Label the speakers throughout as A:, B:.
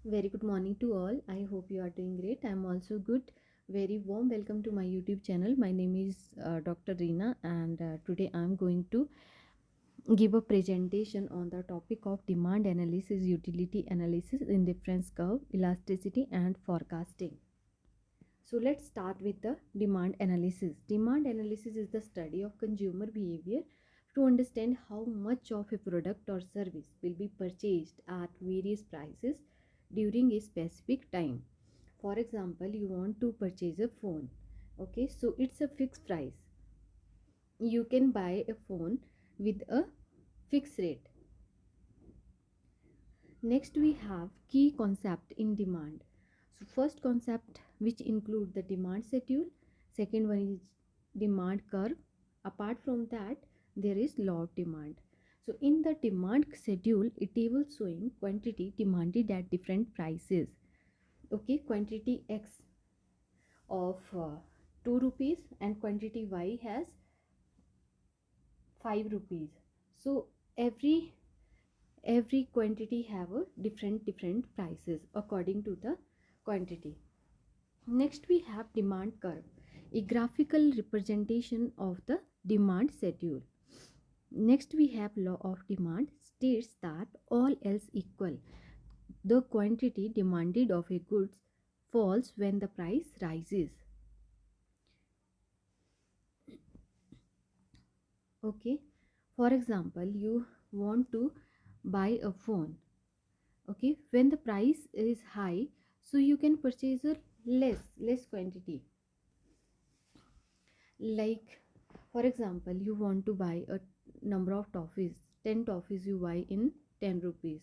A: Very good morning to all. I hope you are doing great. I'm also good. Very warm welcome to my YouTube channel. My name is Dr. Reena, and today I'm going to give a presentation on the topic of demand analysis, utility analysis, indifference curve, elasticity, and forecasting. So let's start with the demand analysis. Demand analysis is the study of consumer behavior to understand how much of a product or service will be purchased at various prices during a specific time. For example, you want to purchase a phone. Okay, so it's a fixed price. You can buy a phone with a fixed rate. Next, we have key concept in demand. So first concept, which include the demand schedule. Second one is demand curve. Apart from that, there is law of demand. So in the demand schedule, a table showing quantity demanded at different prices. Okay, quantity X of 2 rupees and quantity Y has 5 rupees. So every quantity have a different prices according to the quantity. Next we have demand curve, a graphical representation of the demand schedule. Next we have law of demand, states that all else equal, the quantity demanded of a goods falls when the price rises. Okay, for example, you want to buy a phone. Okay, when the price is high, so you can purchase a less quantity. Like for example, you want to buy a number of toffees, 10 toffees you buy in 10 rupees,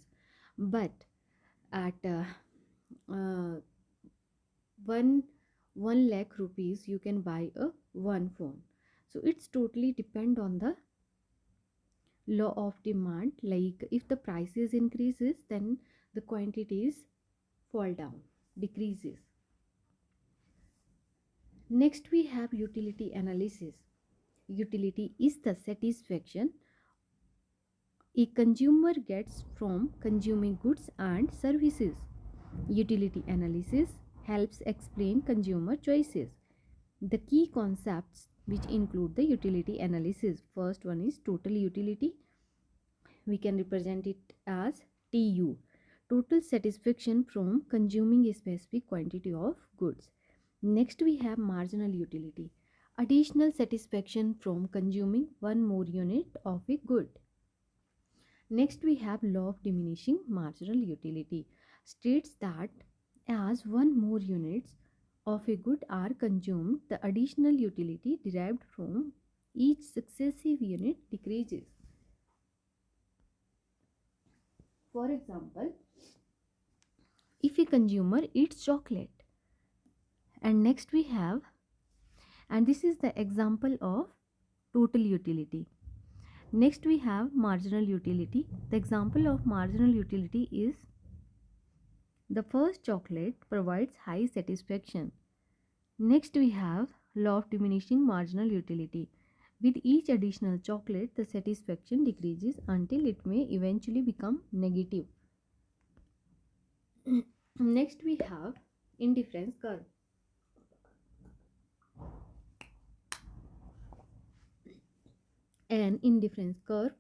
A: but at uh, 1 1 lakh rupees you can buy a one phone. So it's totally depend on the law of demand. Like if the prices increases, then the quantities fall down, decreases. Next we have utility analysis. Utility is the satisfaction a consumer gets from consuming goods and services. Utility analysis helps explain consumer choices. The key concepts which include the utility analysis. First one is total utility. We can represent it as TU. Total satisfaction from consuming a specific quantity of goods. Next we have marginal utility. Additional satisfaction from consuming one more unit of a good. Next, we have law of diminishing marginal utility. States that as one more units of a good are consumed, the additional utility derived from each successive unit decreases. For example, if a consumer eats chocolate, and next we have, and this is the example of total utility. Next we have marginal utility. The example of marginal utility is the first chocolate provides high satisfaction. Next we have law of diminishing marginal utility. With each additional chocolate, the satisfaction decreases until it may eventually become negative. Next we have indifference curve. An indifference curve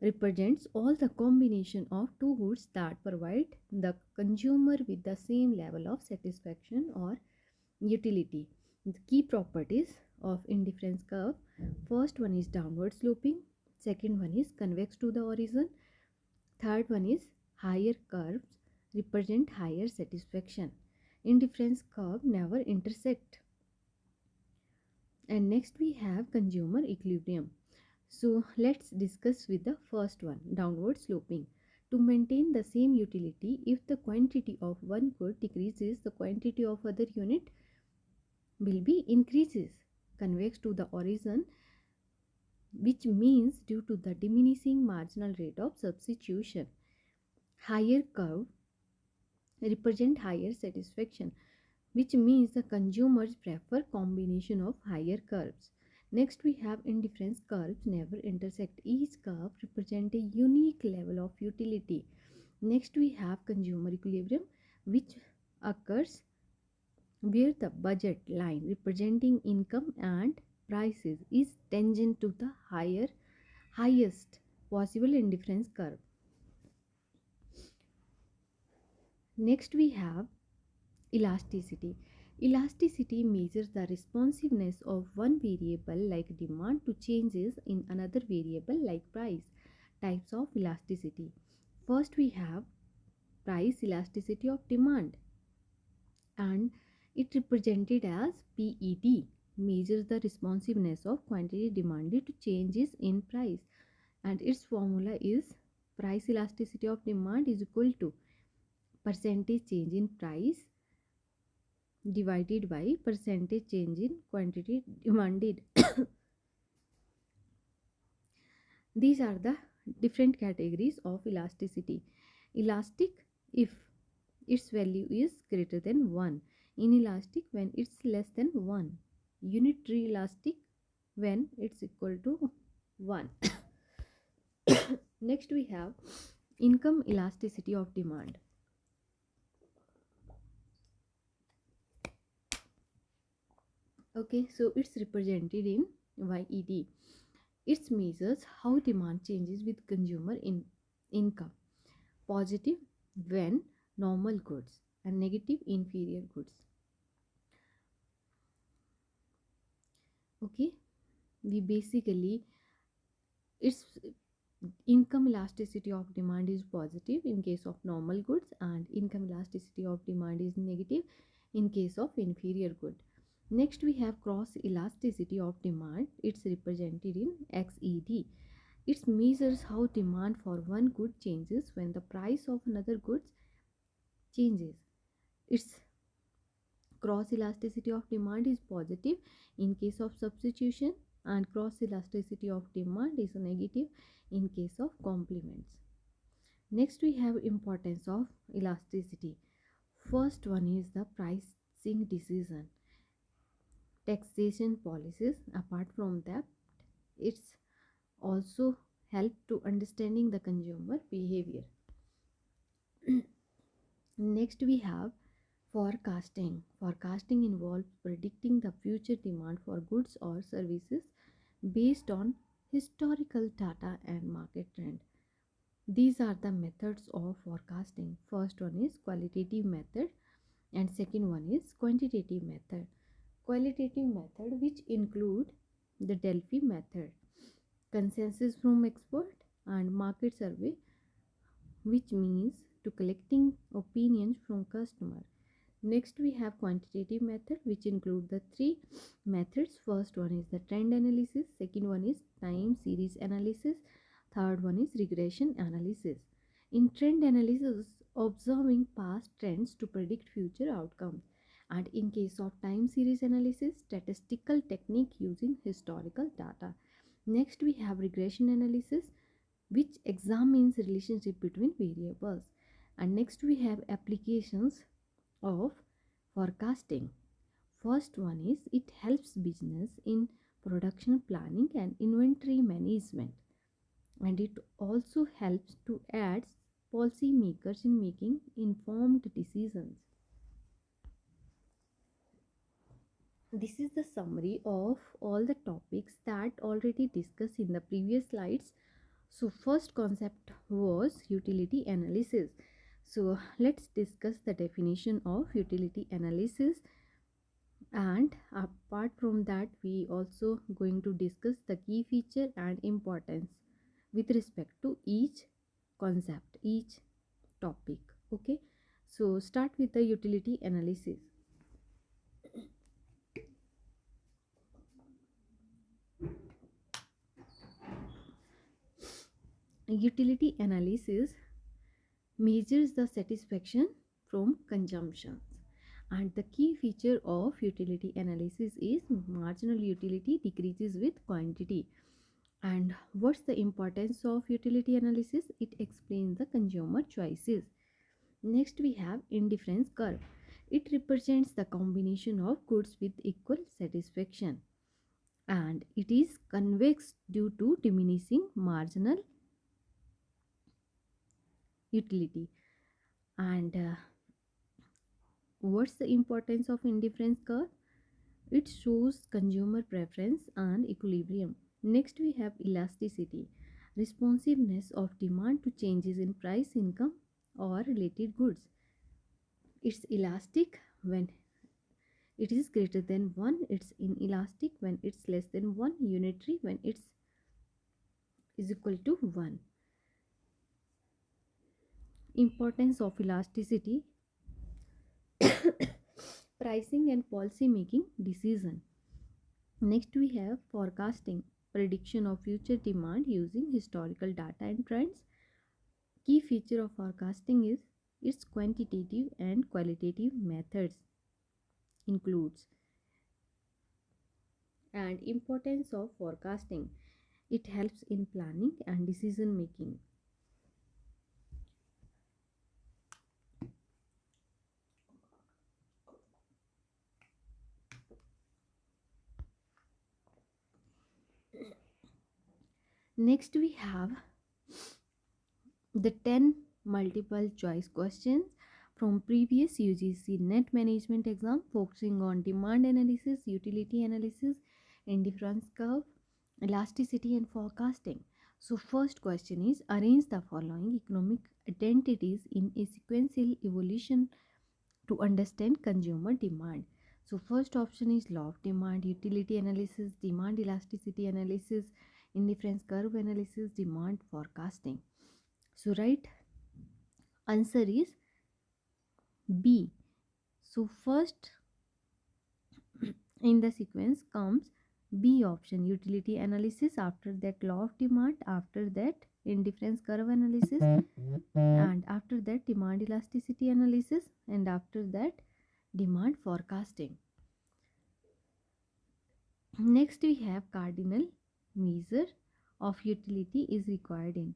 A: represents all the combination of two goods that provide the consumer with the same level of satisfaction or utility. The key properties of indifference curve: first one is downward sloping, second one is convex to the horizon, third one is higher curves represent higher satisfaction. Indifference curve never intersect. And next we have consumer equilibrium. So let's discuss with the first one, downward sloping. To maintain the same utility, if the quantity of one good decreases, the quantity of other unit will be increases. Convex to the horizon, which means due to the diminishing marginal rate of substitution. Higher curve represent higher satisfaction, which means the consumers prefer combination of higher curves. Next we have indifference curves never intersect. Each curve represent a unique level of utility. Next we have consumer equilibrium, which occurs where the budget line representing income and prices is tangent to the highest possible indifference curve. Next we have elasticity. Elasticity measures the responsiveness of one variable like demand to changes in another variable like price. Types of elasticity. First we have price elasticity of demand, and it represented as PED, measures the responsiveness of quantity demanded to changes in price, and its formula is price elasticity of demand is equal to percentage change in price divided by percentage change in quantity demanded. These are the different categories of elasticity. Elastic if its value is greater than 1, inelastic when it's less than 1, unitary elastic when it's equal to 1. Next we have income elasticity of demand. Okay, so it's represented in YED. It measures how demand changes with consumer income. Positive when normal goods and negative inferior goods. Okay, we basically its income elasticity of demand is positive in case of normal goods, and income elasticity of demand is negative in case of inferior good. Next we have cross elasticity of demand. It's represented in XED. It measures how demand for one good changes when the price of another goods changes. Its cross elasticity of demand is positive in case of substitution, and cross elasticity of demand is negative in case of complements. Next we have importance of elasticity. First one is the pricing decision, taxation policies. Apart from that, it's also help to understanding the consumer behavior. Next we have forecasting. Forecasting involves predicting the future demand for goods or services based on historical data and market trend. These are the methods of forecasting. First one is qualitative method and second one is quantitative method. Qualitative method which include the Delphi method, consensus from expert, and market survey, which means to collecting opinions from customer. Next we have quantitative method which include the three methods. First one is the trend analysis, second one is time series analysis, third one is regression analysis. In trend analysis, observing past trends to predict future outcomes, and in case of time series analysis, statistical technique using historical data. Next we have regression analysis which examines relationship between variables, and next we have applications of forecasting. First one is it helps business in production planning and inventory management, and it also helps to aid policymakers in making informed decisions. This is the summary of all the topics that already discussed in the previous slides. So first concept was utility analysis. So let's discuss the definition of utility analysis, and apart from that we also going to discuss the key feature and importance with respect to each concept, each topic. Okay, so start with the utility analysis. Utility analysis measures the satisfaction from consumptions, and the key feature of utility analysis is marginal utility decreases with quantity. And what's the importance of utility analysis? It explains the consumer choices. Next we have indifference curve. It represents the combination of goods with equal satisfaction, and it is convex due to diminishing marginal utility. And What's the importance of indifference curve? It shows consumer preference and equilibrium. Next, we have elasticity, responsiveness of demand to changes in price, income, or related goods. It's elastic when it is greater than 1, it's inelastic when it's less than 1, unitary when it's is equal to 1. Importance of elasticity, pricing and policy making decision. Next, we have forecasting, prediction of future demand using historical data and trends. Key feature of forecasting is its quantitative and qualitative methods includes. And importance of forecasting, it helps in planning and decision making. Next, we have the 10 multiple choice questions from previous UGC net management exam, focusing on demand analysis, utility analysis, indifference curve, elasticity and forecasting. So first question is, arrange the following economic identities in a sequential evolution to understand consumer demand. So first option is law of demand, utility analysis, demand elasticity analysis, indifference curve analysis, demand forecasting. So right answer is B. So first in the sequence comes B option, utility analysis, after that law of demand, after that indifference curve analysis, and after that demand elasticity analysis, and after that demand forecasting. Next we have cardinal measure of utility is required in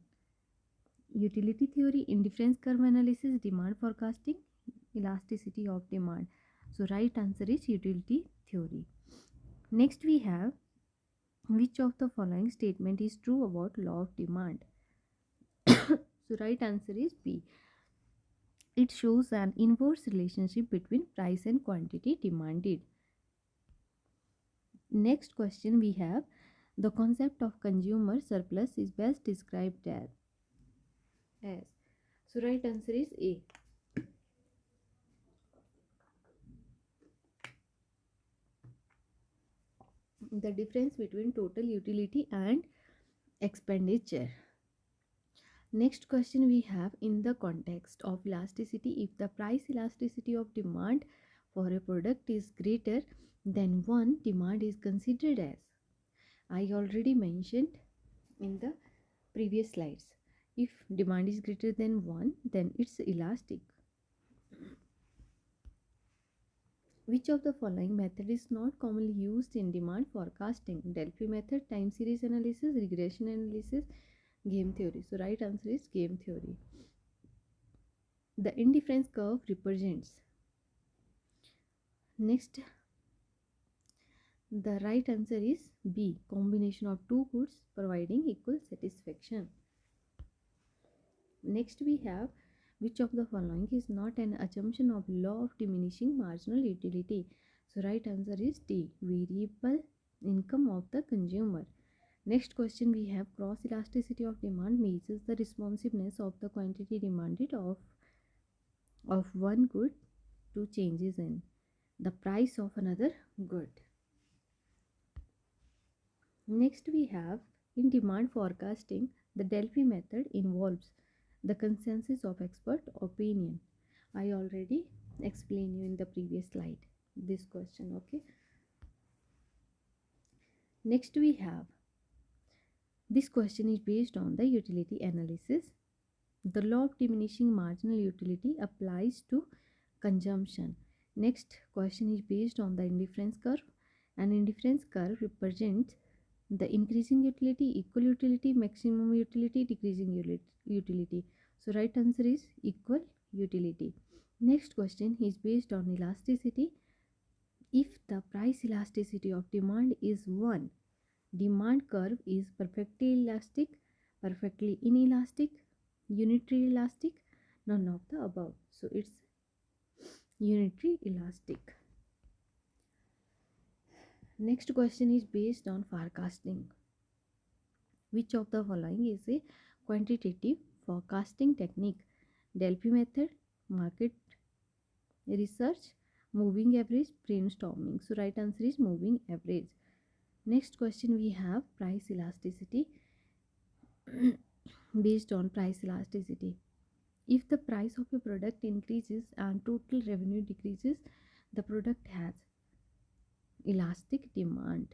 A: utility theory, indifference curve analysis, demand forecasting, elasticity of demand. So right answer is utility theory. Next we have, which of the following statement is true about law of demand? So right answer is B. It shows an inverse relationship between price and quantity demanded. Next question we have, the concept of consumer surplus is best described as. So right answer is A. The difference between total utility and expenditure. Next question we have, in the context of elasticity, if the price elasticity of demand for a product is greater than 1, demand is considered as. I already mentioned in the previous slides. If demand is greater than 1, then it's elastic. Which of the following method is not commonly used in demand forecasting? Delphi method, time series analysis, regression analysis, game theory. So right answer is game theory. The indifference curve represents. Next, the right answer is B. Combination of two goods providing equal satisfaction. Next we have, which of the following is not an assumption of law of diminishing marginal utility? So right answer is D. Variable income of the consumer. Next question we have, cross elasticity of demand measures the responsiveness of the quantity demanded of one good to changes in the price of another good. Next we have, in demand forecasting, the Delphi method involves the consensus of expert opinion. I already explained you in the previous slide this question. Okay. Next we have, this question is based on the utility analysis. The law of diminishing marginal utility applies to consumption. Next question is based on the indifference curve. An indifference curve represents the increasing utility, equal utility, maximum utility, decreasing utility. So right answer is equal utility. Next question is based on elasticity. If the price elasticity of demand is 1, demand curve is perfectly elastic, perfectly inelastic, unitary elastic, none of the above. So it's unitary elastic. Next question is based on forecasting. Which of the following is a quantitative forecasting technique? Delphi method, market research, moving average, brainstorming. So right answer is moving average. Next question we have price elasticity. Based on price elasticity. If the price of a product increases and total revenue decreases, the product has elastic demand.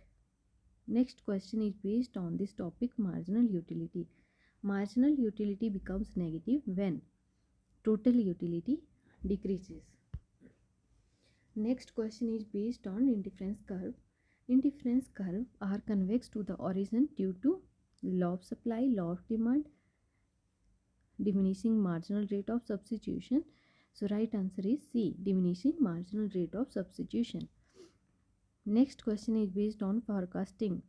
A: Next question is based on this topic marginal utility. Marginal utility becomes negative when total utility decreases. Next question is based on indifference curve. Indifference curve are convex to the origin due to law of supply, law of demand, diminishing marginal rate of substitution. So right answer is C, diminishing marginal rate of substitution. Next question is based on forecasting.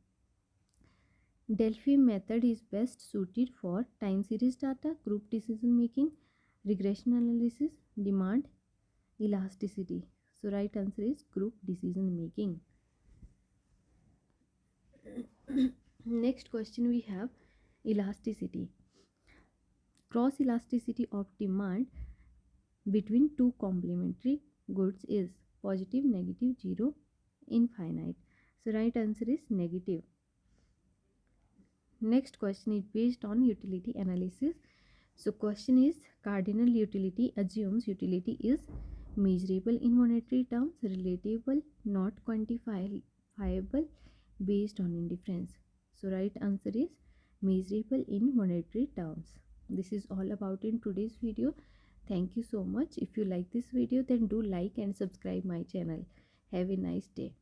A: Delphi method is best suited for time series data, group decision making, regression analysis, demand, elasticity. So right answer is group decision making. Next question we have elasticity. Cross elasticity of demand between two complementary goods is positive, negative, 0, infinite. So right answer is negative. Next question is based on utility analysis. So question is cardinal utility assumes utility is measurable in monetary terms, relatable, not quantifiable, based on indifference. So right answer is measurable in monetary terms. This is all about in today's video. Thank you so much. If you like this video, then do like and subscribe my channel. Have a nice day.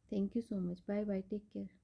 A: Thank you so much. Bye bye. Take care.